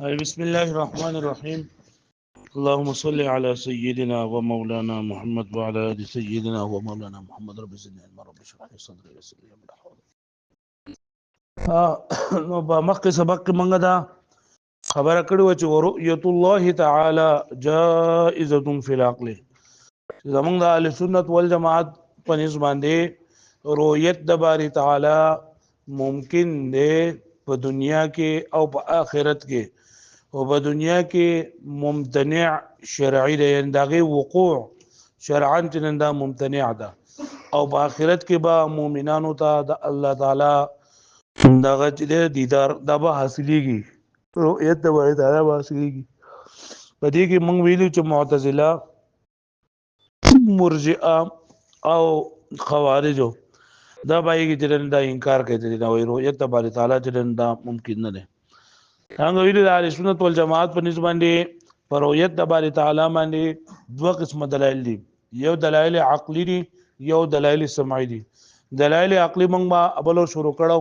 بسم الله الرحمن الرحيم. اللهم صل على سيدنا ومولانا محمد وعلى ال سيدنا ومولانا محمد. رب زدنا علما رب اشرح لي صدري ويسر لي امري. نو په مخکې سبق کې موږ دا خبره کړې وه چې ورؤیت الله تعالی جائزه فی العقل. زمونږ د اهل سنت والجماعت په نسبت باندې رؤیت د باری تعالی ممکن دی په دنیا کې او په آخرت کې. او په دنیا کې ممتنع شرعي دی، یعنې د هغې وقوع شرعاً چې نن دا ممتنع ده. او په آخرت کې به مؤمنانو ته د الله تعالی دغه چې دی دیدار دا به حاصلېږي، رؤیت د باری تعالی به حاصلېږي. په دې کې موږ ویلو چې معتزله، مرجئه او خوارجو دا باید چې دا انکار کوي چې دا وایي رؤیت د باری تعالی چې دا ممکن نه دی. څنګه ویلو د اهل سنت والجماعت په نسبت باندې په رؤیت د باری تعالی باندې دوه قسمه دلایل دي، یو دلایل عقلي دي، یو دلایل سمعي دي. دلایل عقلي موږ به اولو شروع کړو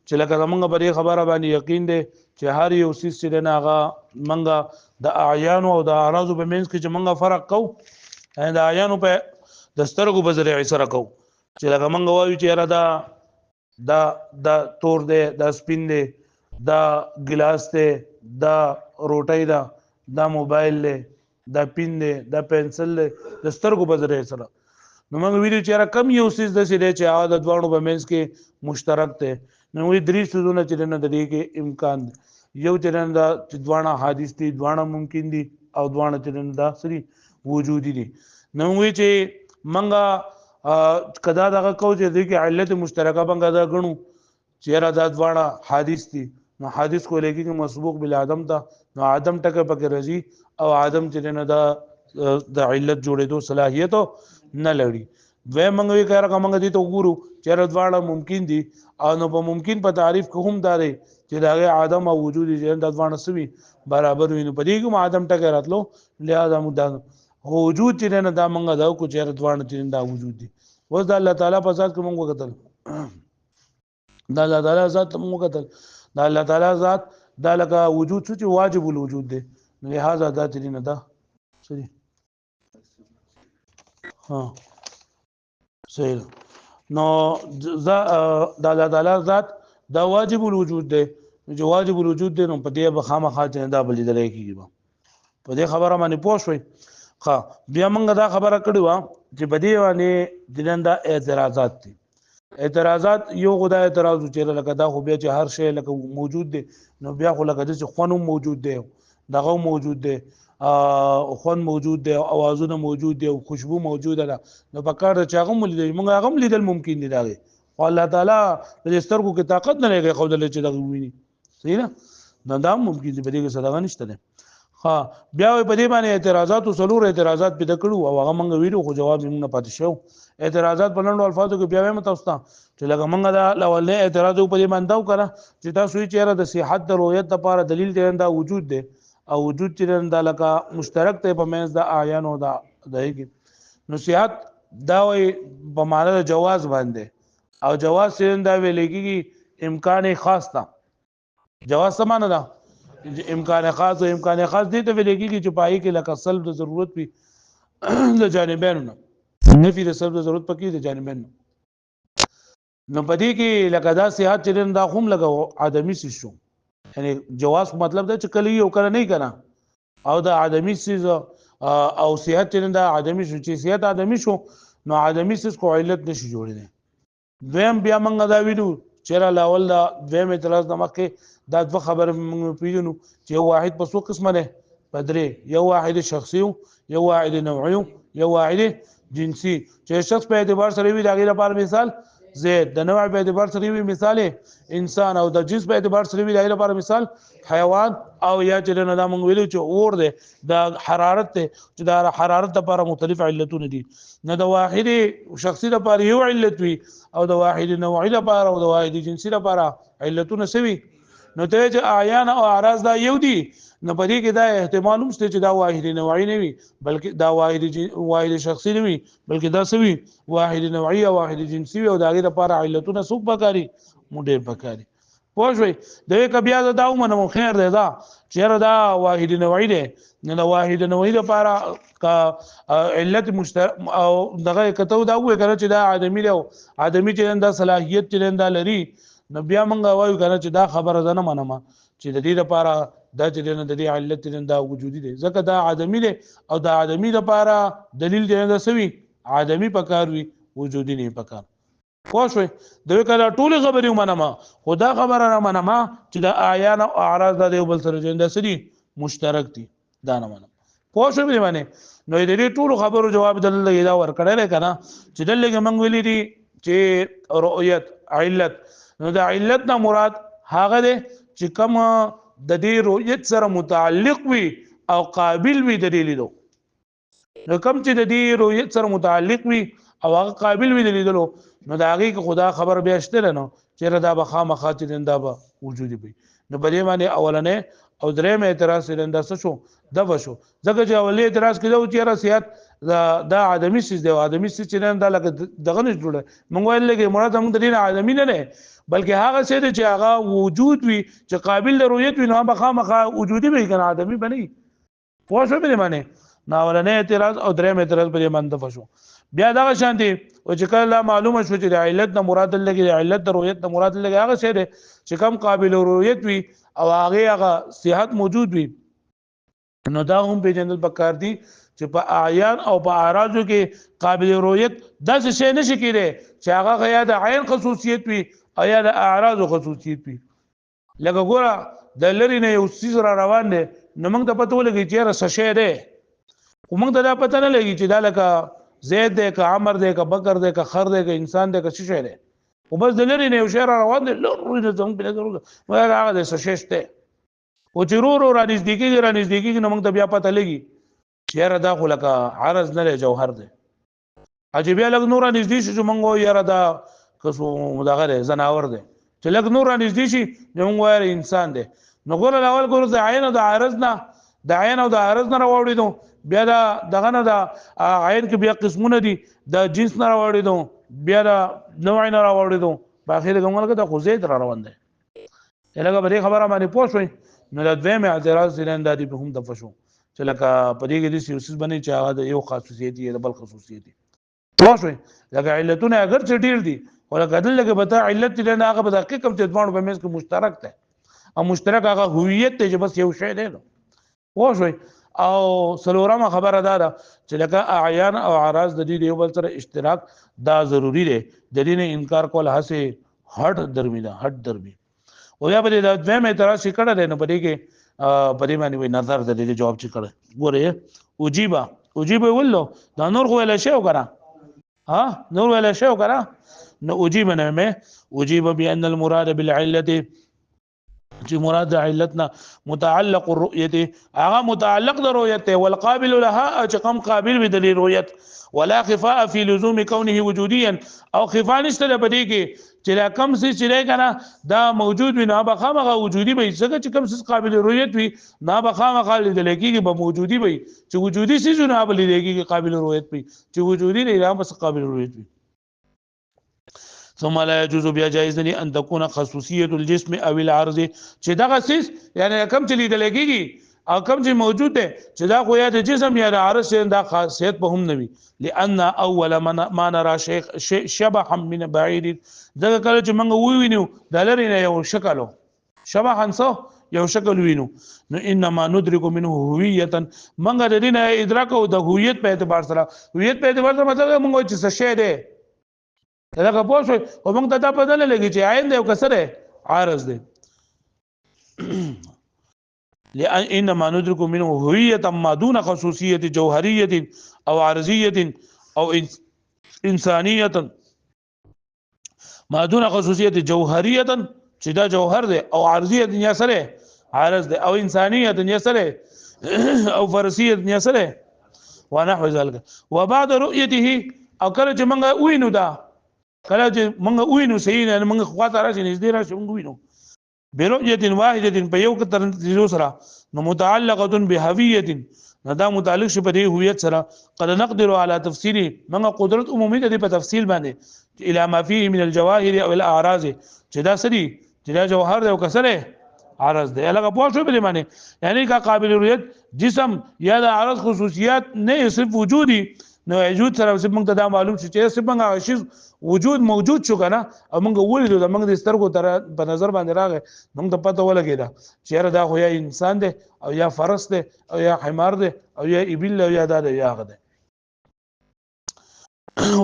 چې لکه زمونږ په دې خبره باندې یقین دی چې هر یو څیز چې دی نه هغه موږ د اعیانو او د اعراضو په منځ کې چې موږ فرق کوو، د اعیانو په د سترګو په ذریعې سره کوو. چې لکه موږ وایو چې یاره دا تور دی، دا سپین دی، دا ګلاس دی، دا روټۍ ده، دا موبایل دی، دا پین دی، دا پنسل دی، د سترګو په ذریعې سره. نو موږ ویلو چې یاره کم یو څیز داسې دی چې هغه د دواړو په منځ کې مشترک دی. نو وایي درې څیزونه چې نه د دې کې امکان دی. یو چې نه دا چې دواړه حادث دي، دواړه ممکن دي، او دواړه چې نه دا سری وجودي دي. نو وایي چې موږ کدا دغه کوو چې دې کې علت مشترکه موږ دا ګڼو چې یاره دا دواړه حادث دي، نو حادث کو لیکي کې مسبوق بالعدم ته، نو عدم ټکه پکې راځي او عدم چې نه دا د علت جوړېدو صلاحیت نه لري. دویم موږ وی کار کوم دي ته وګورو چې دواړه ممکن دي، او نو په ممکن په تعریف کې هم دا دی چې دا عدم او وجود چې د دواړه سوي برابر وي. نو په دې کې عدم ټکه راتلو، لہذا موږ دا وجود چې نه دا موږ دا کو چې دواړه چې دا وجود دي. اوس د الله تعالی په ذات کې موږ وکتل، د الله تعالی ذات موږ وکتل، د الله تعالی ذات دا لکه وجود چې واجب الوجود دی، لہذا دا چې نه دا صحیح صحیح. نو د الله تعالی ذات دا واجب الوجود دی، چې واجب الوجود دی، نو په دې به خامخا چې دا بل لیدل کېږي. په دې خبره باندې پوه شوئ؟ ښه، بیا موږ دا خبره کړې وه چې په دې باندې دا اعتراضات دي. اعتراضات یو خو دا اعتراض چې لکه دا خو بیا چې هر شی لکه موجود دی، نو بیا خو لکه داسې خوند هم موجود دی، دغه موجود دی، خوند موجود دی، اوازونه موجود دی، او خوشبو موجوده ده. نو په کار ده چې هغه هم ولیدل، موږ هغه هم لیدل ممکن دي د هغې، خو الله تعالی د دې سترګو کې طاقت نه لري ښودلی چې دغه وویني. صحیح ده؟ نو دا هم ممکن دي، په دې کې څه دغه نشته دی. ها بیا په دې باندې اعتراضات او څلور اعتراضات پیدا کړو، او هغه موږ ویلو خو جواب یې موږ نه پاتې شو. اعتراضات په لنډو الفاظو کې بیا وایم تاسو ته چې لکه موږ دا اولنی اعتراض په دې باندې وکړه چې تاسو یې چېرې د صحت د رؤیت لپاره دلیل دی دا وجود دی، او وجود چې دا لکه مشترک دی په منځ د اعیانو دا دی کې. نو صحت دا وایي په معنا د جواز باندې، او جواز چې دا ویل کېږي امکان خاص ته. جواز څه معنا ده؟ امکان خاص، او امکان خاص دې ته ویل کېږي چې پای کې لکه سلب د ضرورت وي د جانبینو نه، نفي د سلب د ضرورت پکې د جانبینو. نو په دې کې لکه دا صحت چې دا هم لګو عدمي سیز شو، یعنی جواز مطلب دا چې کله یو کله نه کنه، او دا عدمي سیز او صحت چې دا عدمي شو، چې صحت عدمي شو نو عدمي سیز کو علت نشي جوړېدی. دویم بیا موږ دا ویلو چې لاول دا دویم اعتراض د مخکې دا دوه خبرې موږ پیژنو چې یو واحد په څو قسمه دی؟ په درې. یو واحد شخصي، یو واحد نوعي، یو واحد جنسي. چې شخص په اعتبار سره وي د هغې لپاره مثال زید، د نوع په اعتبار سره وي مثال انسان، او د جنس په اعتبار سره وي د هغې لپاره مثال حیوان، او یا چې نه دا موږ ویلو چې اور دی، د حرارت دی، چې د حرارت لپاره مختلف علتونه دي. نه د واحد شخصي لپاره یو علت وي، او د واحد نوعي لپاره او د واحد جنسي لپاره علتونه سوي. نو ته چې اعیان او اعراض دا یو دي، نو په دې کې دا احتمال هم شته چې دا واحد نوعي نه وي، بلکې دا واحد شخصي نه وي، بلکې دا څه وي؟ واحد نوعي او واحد جنسي وي، او د هغې لپاره علتونه څوک پکاري؟ مو ډېر پکاري. پوه شوي د یک بیا دا ومنم خیر دی دا چیرې دا واحد نوعي دی نه د واحد نوعي لپاره کا علت او دغه کته دا وې کنه چې دا ادمي دی ادمي چې دا صلاحیت چې دا لري نو بیا مونږ وایو کنه چې دا خبره ده نه منم چې د دې لپاره دا چې د دې علت چې دا وجودي دی ځکه دا ادمي دی او دا ادمي لپاره دلیل چې دا سوي ادمي پکار وي وجودي نه پکار پوه شوي دوی کله ټولې خبرې ومنم خو دا خبره نه منم چې د اعیان او اعراض د یو بل سره چې داسې مشترک دي دا نه منم پوه شوي دې باندې نو د دې ټولو خبرو جواب دلته دا ورکړی دی که نه چې دلته موږ ویلي دي چې رؤیت علت نو د علت نه مراد هغه دی چې کوم د دې رؤیت سره متعلق وي او قابل وي د دې لیدو نو کوم چې د دې رؤیت سره متعلق وي او هغه قابل وي د لیدلو نو د هغې که خدا خبر بیا شته نه چېرې دا به خامخا چې دا به وجودي وي نو په دې باندې اولنی او درېیم اعتراض چې دا څه شو دغه شو ځکه چې اولنی اعتراض کېده و چې یاره صحت دا ادمي څیز دی او ادمي څیز چې دا لکه دغه نه جوړه موږ ویل چې مراد موږ د دې نه ادمي نه دی بلکې هغه څه دی چې هغه وجود وي چې قابل د رؤیت وي نو هغه به خامخا وجودي وي که نه ادمي به نه وي پوه شوې په دې باندې نو اولنی اعتراض او درېیم اعتراض په دې باندې دفع شو بیا دغه شان دي او چې کله معلومه شو چې د علت نه مراد لګي د علت د رؤیت نه مراد لګي هغه څه دی چې کم قابل رؤیت وي او هغه صحت موجود وي نو دا هم پیژندل پکار دي چې په اعیان او په اعراضو کې قابل رؤیت داسې شی نشي کېدی چې هغه یا د عین خصوصیت وي او یا د اعراضو خصوصیت وي لکه ګوره د لرې نه یو څیز را روان دی نو موږ ته پته ولګي چې یاره څه شی دی خو موږ ته دا پته نه لګي چې دا لکه زید دی که عمر دی که بکر دی که خر دی که انسان دی که څه شی دی خو بس د لرې نه یو شی را روان دی لرې نه زموږ په نظر وګوره هغه دی څه شی شته خو چې ورو ورو رانږدې کېږي نو موږ ته بیا پته لګي چې یاره دا خو لکه عرض نه دی جوهر دی چې بیا لږ نور رانږدې شي چې موږ وایو یاره دا که دغه دی ځناور دی چې لږ نور رانږدې شي نو موږ وایو انسان دی نو ګوره اول ګوره د عین او د عرض نه د عین او د عرض نه راوړېدو بیا دا دغه نه د عین کې بیا قسمونه دي د جنس نه راوړېدو بیا د نوع نه راوړېدو په اخر کې موږ د خو زید را روان دی لکه په دې خبره باندې پوه شوئ نو د دویم اعتراض چې دا دي په هم دفع شو چې لکه په دې کې داسې یو څیز بنوي چې هغه د یو خصوصیت وي د بل خصوصیت وي پوه شوئ لکه علتونه اگر چې ډېر دي خو لکه دلته کې به ته علت چې دی هغه په دقیق هم چې دواړو په منځ کې مشترک دی او مشترک هغه هویت دی چې بس یو شی دی نو پوه شوئ او څلورمه خبره دا ده چې لکه اعیان او اعراض د دې یو بل سره اشتراک دا ضروری دی د دې نه انکار کول هسې هټ درمي ده هټ درمي او بیا په دې دویم اعتراض چې کړی دی نو په دې کې په دې باندې وایي نظر د دې جواب چې کړی ګورې اجیبه ولو دا نور خو ویلی شی وکړه نور ویلی شی وکړه نو اجیبه نه مې اجیبه بان المراد بالعلت چې مراد د علتنا متعلق الرؤیت هغه متعلق د رؤیت والقابل لها چې کوم قابل وي د رؤیت ولا خفاء في لزوم كونه وجوديا او خفاء نشته په دې کې چې لا کم څه چې دی کنه دا موجود وي نه به خامخا وجودي وي ځکه چې کم څه قابل رؤیت وي نه به خامخا لیدل کېږي به موجودي وي چې وجودي څه نه به لیدل کېږي قابل رؤیت وي چې وجودي نه بس قابل رؤیت وي ثم لا يجوز بیا جائز نه ان تكون خصوصيه الجسم او العرض چې دغه سیس یعنی کم چې لیدل کېږي او کم چې موجود دی چې دا خو یا د جسم یا د عرض دا خاصیت په هم نه وي لان اول ما نرى شبحا من بعيد دغه کله چې موږ ووینو د لرې نه یو شکل شبحا یو شکل وینو نو انما ندرك منه هویه موږ د دې نه ادراک او د هویت په اعتبار سره هویت په اعتبار سره مطلب موږ چې څه شی دی دا که پوه شوي خو موږ ته دا پته نه لګي چې عین دی او که څه دی عارض دی انما ندرك منه هویة ما دون خصوصیة جوهریة او عرضیة او انسانیة ما دون خصوصیة جوهریة چې دا جوهر دی او عرضیة یا سره عارض دی او انسانیة یا سره او فرسیة یا سره ونحو ذلك وبعد رؤيته او کله چې موږ وینو دا کله چې موږ وینو صحیح نه موږ خواته راشي نږدې راشي موږ وینو برؤية واحدة په یو کتر سره نو متعلقة بهوية دا متعلق شي په دې هویت سره قد نقدر على تفسيره موږ قدرت عمومي د په تفصیل باندې الى ما فيه من الجواهر او الاعراض چې دا سړي چې دا جوهر دی او کسره عرض دی لکه پوه شو په دې معنی یعنی کا قابل رؤیت جسم یا د عرض خصوصیات نه صرف وجودي نو وجود سره موږ ته دا معلوم شي چې صرف موږ شی وجود موجود شو کنه او موږ ولیدو د موږ د سترګو تر په نظر باندې راغی موږ ته پته ولګیدا چې دا خو یا انسان دی او یا فرس دی او یا حمار دی او یا ابل او یا دا دی یا غده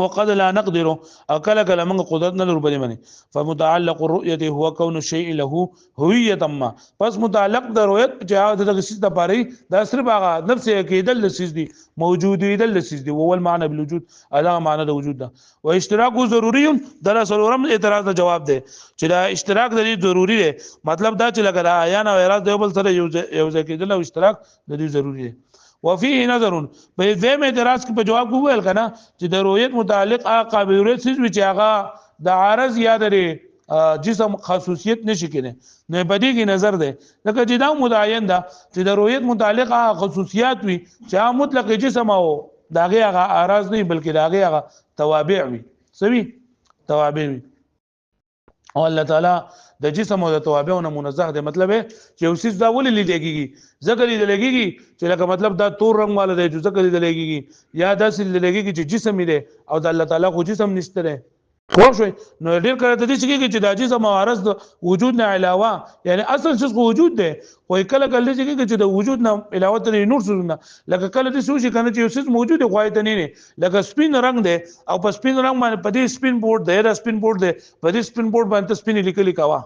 وقد لا نقدر اكل كلام قدرت نظر بلی منی فمتعلق الرؤيه هو كون الشيء له هويه ما پس متعلق د رؤیت چې د سیس د پاره د صرف هغه نفس کېدل د سیس دي موجودیدل د سیس دي او المعنى بالوجود الا معنى د وجود ده او اشتراک ضروري د سلورم اعتراض د جواب ده چې دا اشتراک د ضروري ده مطلب دا چې لګا عیان او اراده یو بل سره یو ځکېدل او اشتراک د دې ضروري ده وفيه نظر په دې اعتراض کې په جواب کو ویل کنه چې د رؤیت متعلق قابل رؤیت څه چې هغه د عارض یا د جسم خصوصیت نشي کېنه نو په دې کې نظر ده لکه چې دا متعین ده چې د رؤیت متعلق خصوصیات وي چې مطلق جسم او داغه هغه عارض نه بلکې داغه هغه توابع وي سوي توابع وي او الله تعالی د جسم او د توابعونو منزه دی مطلب چې یو څه دا ولې لیدلېږي ځکه لیدلېږي چې لکه مطلب دا تور رنگ والا دی چې ځکه لیدلېږي یا دا څه لیدلېږي چې جسم دی او د الله تعالی خو جسم نشته دی خو شو نو ډیر کړه د دې چې چې دا جسم او عرض د وجود نه علاوه یعنی اصل څه وجود دی خو کله کله چې د وجود نه علاوه تر نور څه نه لکه کله دې سوچ کنه چې یو څه موجود دی خو ته نه لکه سپین رنگ دی او په سپین رنگ باندې په دې سپین بورډ دی دا سپین بورډ دی په دې سپین بورډ باندې سپین لیکل کاوه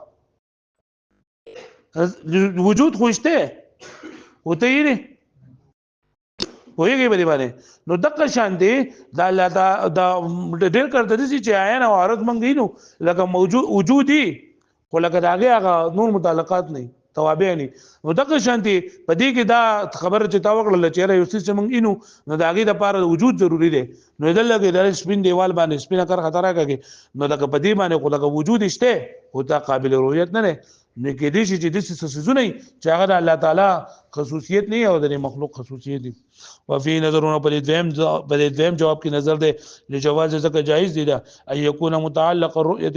وجود خوشته وته یې وایي به باندې نو دغه شان دي دا الله دا ډېر کړه دي چې عین او عارض مونږ نو لکه موجود وجودي خو لکه داغه نور متعلقات نه توابع نه نو دغه شان دي په دې کې دا خبره چې تا وکړه چې یو څه مونږ نو داغه د لپاره وجود ضروری دی نو دلته کې د سپین دیوال باندې سپین کار خطر راکږي نو لکه په دې باندې خو لکه وجود شته او دا قابل رؤیت نه نه کې دي چې د څه سيزونه چې هغه الله تعالی خصوصیت نه او د مخلوق خصوصیت دي وفي نظرونه په دې جواب کې نظر ده لجواز ذکر جائز دي دا اي يكون متعلق الرؤيه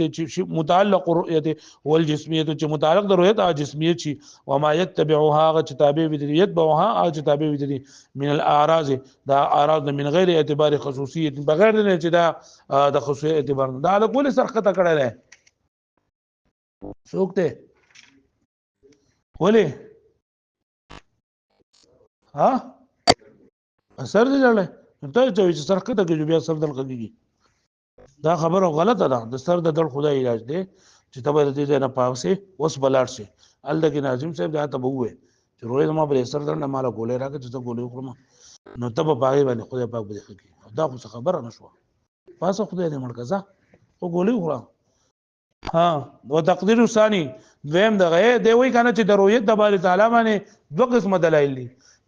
متعلق الرؤيه هو الجسميه چې متعلق د رؤیت او جسمیت شي وما يتبعها چې تابع وي يتبعها او چې تابع وي من الاعراض دا اعراض من غیر اعتبار خصوصیت بغیر نه چې دا د خصوصیت اعتبار دا له کول سرخته کړه ده څوک ته ولې ها سر دې لړل ته چې سرکته کې بیا سر دل کوي دا خبره غلطه ده د سر د دل خدای علاج دی چې تبه دې نه پاوسه اوس بلاړ شي الله کې ناظم صاحب دا ته وې چې روز ما بل سر دل نه مال ګولې راکې چې ګولې وکړم نو تبه باغې باندې خدای پاک به کوي دا خو خبره نشو پاسه خدای دې مړکزه او ګولې وکړه ها و تقدیر ثانی دویم دغه دی وی کنه چې د رؤیت د باری تعالی باندې دوه قسم دلایل دي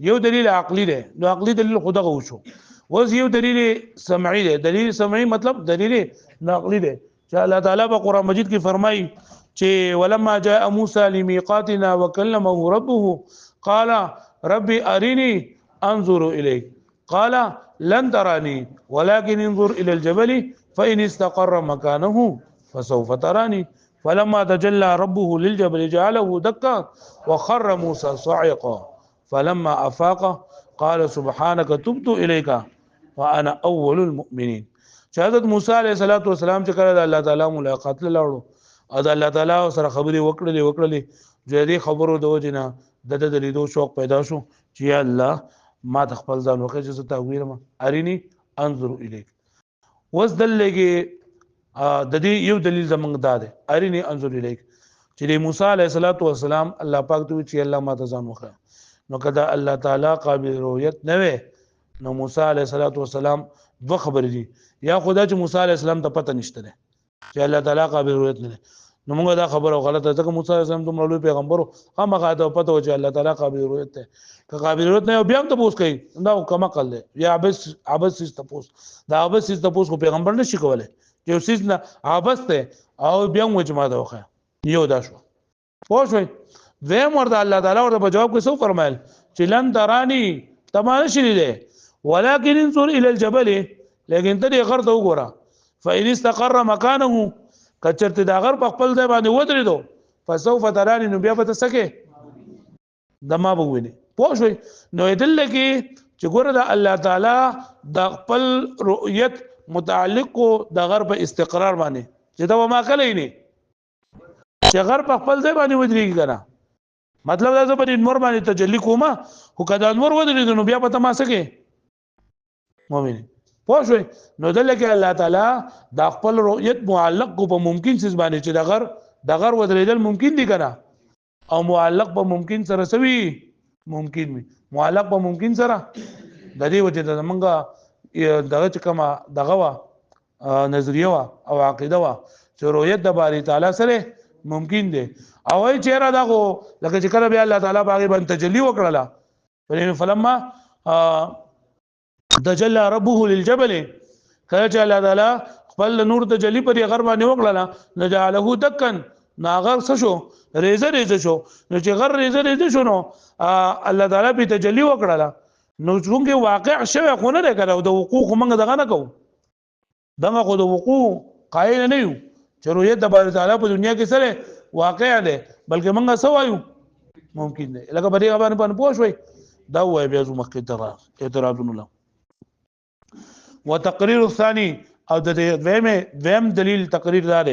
یو دلیل عقلی دی نو عقلی دلیل خدغه وشو وز یو دلیل سمعی دی دلیل سمعی مطلب دلیل نقلی دی چې الله تعالی په قران مجید کې فرمایي چې ولما جاء موسی لمیقاتنا وكلمه ربه قال ربي ارني انظر اليك قال لن تراني ولكن انظر الى الجبل فان استقر مكانه فسوف تراني فلما تجلى ربه للجبل جعله دكا وخر موسى صعقا فلما افاق قال سبحانك تبت اليك وانا اول المؤمنين شهادت موسی عليه السلام چې کله الله تعالی ملاقات لاړو او الله تعالی سره خبري وکړلې جدي خبرو د وجنه د لیدو شوق پیدا شو چې یا الله ما تخپل ځان وکړ چې تاویر ما ارینی انظر الیک وس دلګي د دې یو دلیل زمونږ داده ارینی انظر الیک چې موسی علیه السلام الله پاک ته چې الله ما ته ځان وکړ نو کدا الله تعالی قابل رؤیت نه وي نو موسی علیه السلام دوه خبرې دي یا خدا چې موسی علیه السلام ته پته نشته ده چې الله تعالی قابل رؤیت نه نو موږ دا خبره غلطه ځکه موسی علیه السلام دومره لوی پیغمبر هغه ته پته و چې الله تعالی قابل رؤیت ده که قابل رؤیت نه بیا هم ته پوس کوي دا کومه کول دی یا عبس سیس ته پوس دا عبس سیس ته پوس کو پیغمبر نشي کولای یو سیس نه عبس ته او بیا هم جماعت وخه یو دا شو پوه شئ ویم ورته الله تعالی ورته په جواب کې څه فرمایل چې لن ترانی تمانه شری ده ولكن انظر الى الجبل لیکن ته غر ته وګوره فإن استقر مكانه کچرته دا غر په خپل ځای باندې ودرېدو فسوف تراني نو بیا به تسکه دما بوینه پوه شوي نو دل کې چې ګوره د الله تعالی د خپل رؤیت متعلق کو د غر په استقرار باندې چې دا ما کله نه چې غر په خپل ځای باندې ودرېږي کنه مطلب دا زه په انور باندې تجلی کومه خو کدا انور ودرېږي نو بیا په تماسه کې مؤمن پوه شوي نو دل کې الله تعالی د خپل رؤیت معلق کو په ممکن څه باندې چې د غر ودرېدل ممکن دي کنه او معلق په ممکن سره سوي ممکن وي معلق په ممکن سره د دې وجه د منګه دغه کومه دغه وا نظریه وا او عقیده وا چې رؤیت د باری تعالی سره ممکن دي او ای چیرې دا خو لکه چې کله بیا الله تعالی باغې باندې تجلی وکړه فلما تجلى ربه للجبل کله چې الله تعالی خپل نور تجلی پر غر باندې وکړه نجعله دکن ناغر څه شو ریزه شو نو چې غر ریزه شو نو الله تعالی په تجلی وکړه نو څنګه واقع شوه خو نه کړه د وقوع موږ دغه نه کوو دغه خو د وقوع قائل نه یو چې رؤیت د باری تعالی په دنیا کې سره واقع ده بلکې موږ سوایو ممکن ده لکه په دې باندې پوه شوي دا وای بیا زو مخکې اعتراضونه له وتقرير الثاني او د دویم دلیل تقریر دار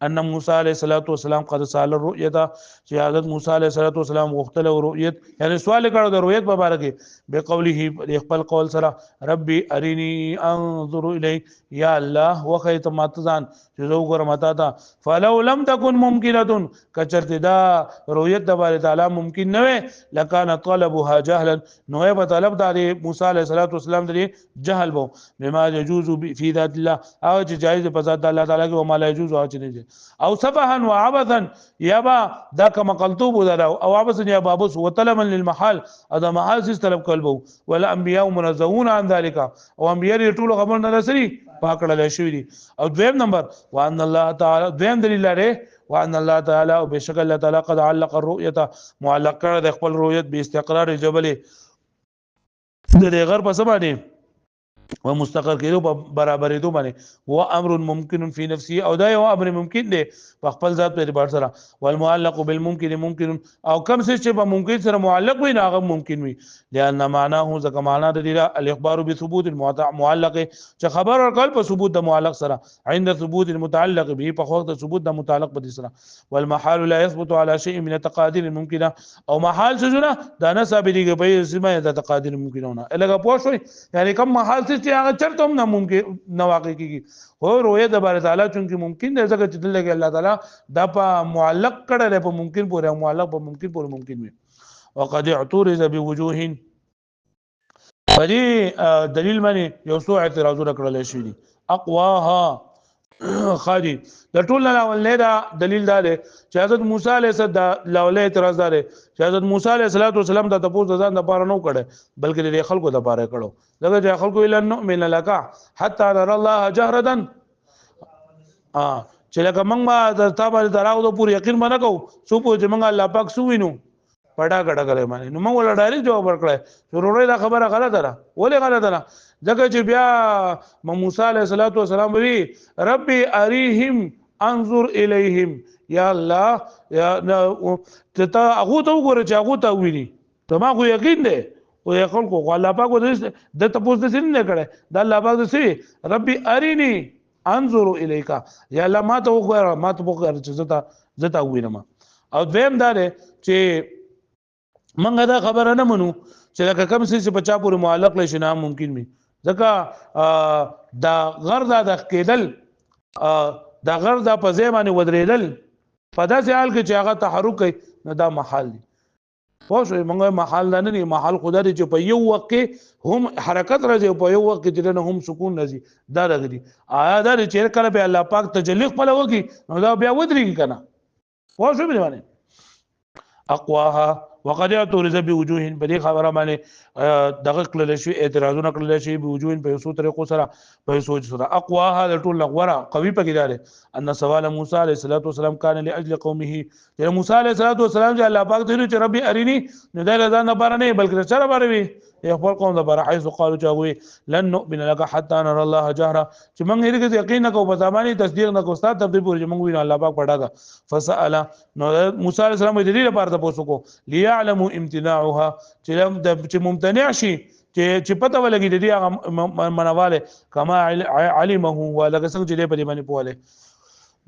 ان موسی علیہ الصلوۃ والسلام قد سال الرؤیت چې حضرت موسی علیہ الصلوۃ والسلام غختل رؤیت یعنی سوال کړو د رؤیت په اړه کې به قوله خپل قول سره ربي ارینی انظر الیک یا الله وخیت ماتزان چې زه وګورم تا ته فلو لم تكن ممکنه کچرته دا رؤیت د بار تعالی ممکن نه وي لکان طلبها جهلا نو به طلب د موسی علیہ الصلوۃ والسلام د جهل بو بما يجوز في ذات الله او چې جایز په ذات الله تعالی کې او ما لا يجوز او چې نه او سفها وعبثا يابا دا كما قلتوب دا او عبثا يا بابس وطلبا للمحال هذا محال سيس طلب قلبو ولا انبياء منزهون عن ذلك او انبياء ټول خبر نه لسري پاکړل شوی دي او دویم نمبر وان الله تعالی دویم دلیل لري وان الله تعالی او بشک الله تعالی قد علق الرؤيه معلق کړ د خپل رؤیت به استقرار جبل د غر په سبانه ومستقر کېدو په برابرېدو باندې هو امر ممکن فی نفسه او دا یو امر ممکن دی په خپل ذات په اعتبار سره والمعلق بالممکن ممکن او کم څه چې په ممکن سره معلق وي هغه ممکن وي لئن معناه ځکه معنا د دې الاخبار بثبوت المعلق چې خبر ورکول په ثبوت د معلق سره عند ثبوت المتعلق به په وخت د ثبوت د متعلق په سره والمحال لا يثبت على شيء من التقادير الممكنه او محال څه دا نه ثابتېږي په سیمه د تقادیر ممکنونه الګه پوه شوي یعنی کوم محال چې هغه چرته هم نه ممکن نه واقع کیږي خو رؤیت د بار تعالی چونکی ممکن دی ځکه چې دلته الله تعالی دا په معلق کړه په ممکن پورې معلق په ممکن پورې ممکن وي وقد اعترض بوجوه فدي دلیل باندې یو څو اعتراضونه کړل شي دي اقواها خادي د ټول لاول دا دلیل دا دی چې حضرت موسی علیه السلام لاول اعتراض دا دی چې حضرت موسی علیه السلام د تاسو ځان د پاره نه کړي بلکې د خلکو د پاره کړو دغه چې خلکو الا نؤمن لك حتى نرى الله جهرا چې لکه موږ ما د تابع دراو د پور یقین باندې کو سو په چې موږ الله پاک سو وینو پټا کټا کړي باندې نو موږ ولا ډایرکټ جواب ورکړی ضروري دا خبره غلطه ده ولې غلطه ده ځکه چې بیا موسی علیه السلام وی ربي اريهم انظر اليهم یا الله یا ته هغه ته وګوره چې هغه ته ویني ته ما خو یقین ده او خلکو الله پاک د تاسو د سین نه کړي د الله پاک د سي ربي اريني انظر اليك یا الله ما ته وګوره ما ته وګوره چې زتا وینم او دویم دا چې منګه دا خبره نه منو چې لکه کوم څه چې بچا پورې معلق لشي نه ممکن وي ځکه دا غرض د کېدل دا غرض په ځمانه ودرېدل په داسې حال کې چې هغه تحرک کوي نو دا محال دی پوه شو موږ محال نه نه محال خدای دې چې په یو وخت کې هم حرکت راځي په یو وخت کې چې هم سکون راځي دا راغلي آیا دا چې کله به الله پاک تجلی خپل وکي نو دا بیا ودرېږي کنه پوه شو باندې اقواها وقد اعترض بوجوه بدي خبره باندې دغه کړل شي اعتراضونه کړل شي بوجوه په یو طریقو سره په یو سوچ سره اقواها د ټول لغوره قوي پکې ان سوال موسی علیه السلام کان لاجل قومه چې موسی علیه السلام چې الله پاک ته چې ربي ارینی نو دا ځان نه بار نه بلکې سره بار وي خپل قوم د بار حيث قالوا چاوي لن نؤمن لك حتى نرى الله جهرا چې موږ هیڅ یقین نه کوو په ځماني تصدیق نه کوو ستاسو تبدیل پورې موږ وینو الله پاک پړاګه فسأل نو موسی علیه السلام د دې لپاره تاسو کو ليعلموا امتناعها چې ممتنع شي چې پته ولګي د دې منواله کما علمه ولکه څنګه چې دې په دې باندې پوهله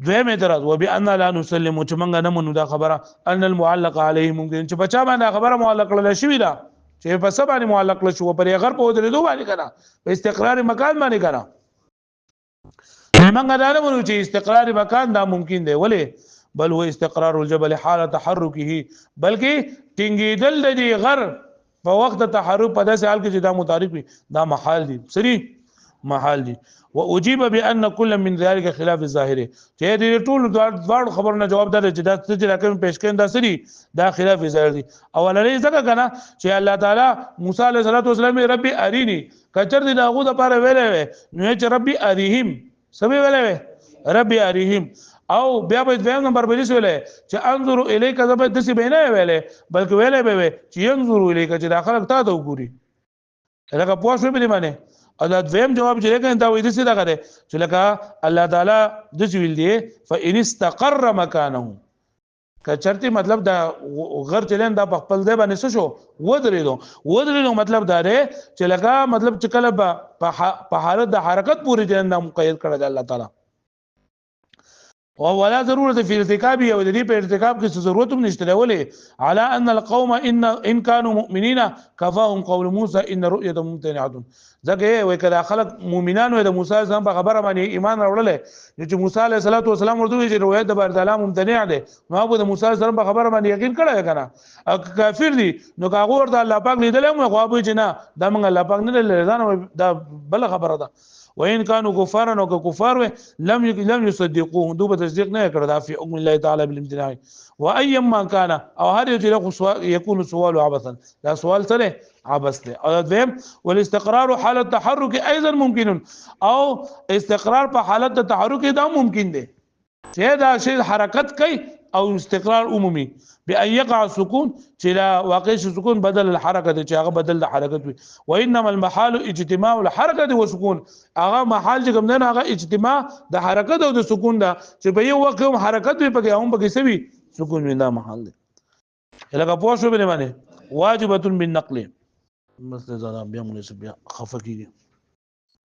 دویم اعتراض وبان لا نسلم چې موږ نه منو دا خبره ان المعلق عليه ممکن چې بچا باندې خبره معلق کړل شي دا چې په سبا باندې معلق لشو پر غیر په درېدو باندې کنه په استقرار مکان باندې کنه موږ دا نه منو چې استقرار مکان دا ممکن دی ولې بل هو استقرار الجبل حال تحركه بلکې ټینګېدل د دې غر په وخت تحرک په داسې حال کې چې دا متحرک وي دا محال دي سری محال دي واجيب بان كل من ذلك خلاف الظاهر چې دې ټول دوړ خبرونه جواب در چې دا چې راکم پیش کین دا سری دا خلاف ظاهر دي اولنې ځکه کنه چې الله تعالی موسی علیه السلام ربي ارینی کچر دي داغو د پاره ویلې نو چې ربي اریهم سبي ویلې ربي اریهم او بیا په دویم نمبر باندې ویلې چې انظر الیک زبد دسی بینه ویلې بلکې ویلې به چې انظر الیک چې داخله تا ته وګوري لکه پوه شو به باندې او دا دویم جواب چې لکه دا وې دسی دا غره چې لکه الله تعالی د ویل دی فإن استقر مكانه کچرتي مطلب دا غر چلن دا په خپل ځای باندې څه شو ودرېدو مطلب دا دی چې لکه مطلب چې کله په حالت د حرکت پورې جن دا مقید کړی دی الله تعالی ولا ضروره في ارتكابه او د دې په ارتکاب کې ضرورت هم نشته ولې على ان القوم ان كانوا مؤمنين كفاهم قول موسى ان رؤيه ممتنعه ځکه وای کړه خلک مؤمنان وای د موسی السلام په خبره باندې ایمان راوړل چې موسی علیه السلام ورته وی چې روایت د بار تعالی ممتنع ده نو ابو د موسی السلام په خبره باندې یقین کړی کنه او کافر دي نو هغه ورته الله پاک لیدل مو خو ابو چې نه دا موږ الله پاک نه لیدل دا بل خبره ده وان كانوا كفارا او كفار لم يصدقوه دوب تصديق نه کړ دا فی ام الله تعالی بالامتناع وايما كان او هر یو يكون سوال عبثا دا سوال سره عبث له او دویم والاستقرار حاله التحرك ايضا ممکن او استقرار په حالت تحرک دا ممکن دی چې دا شی حرکت کوي او استقرار عمومي بأن يقع سكون چې لا واقع سکون بدل الحركه چې هغه بدل د حرکت وي وانما المحال اجتماع الحركه والسكون هغه محال چې کوم نه هغه اجتماع د حرکت او د سکون دا چې په یو وخت هم حرکت وي پکې هم پکې سوي سکون وي دا محل دی لکه پوه شو به باندې واجبه بالنقل مثل زاد بیا مناسب بیا خفقي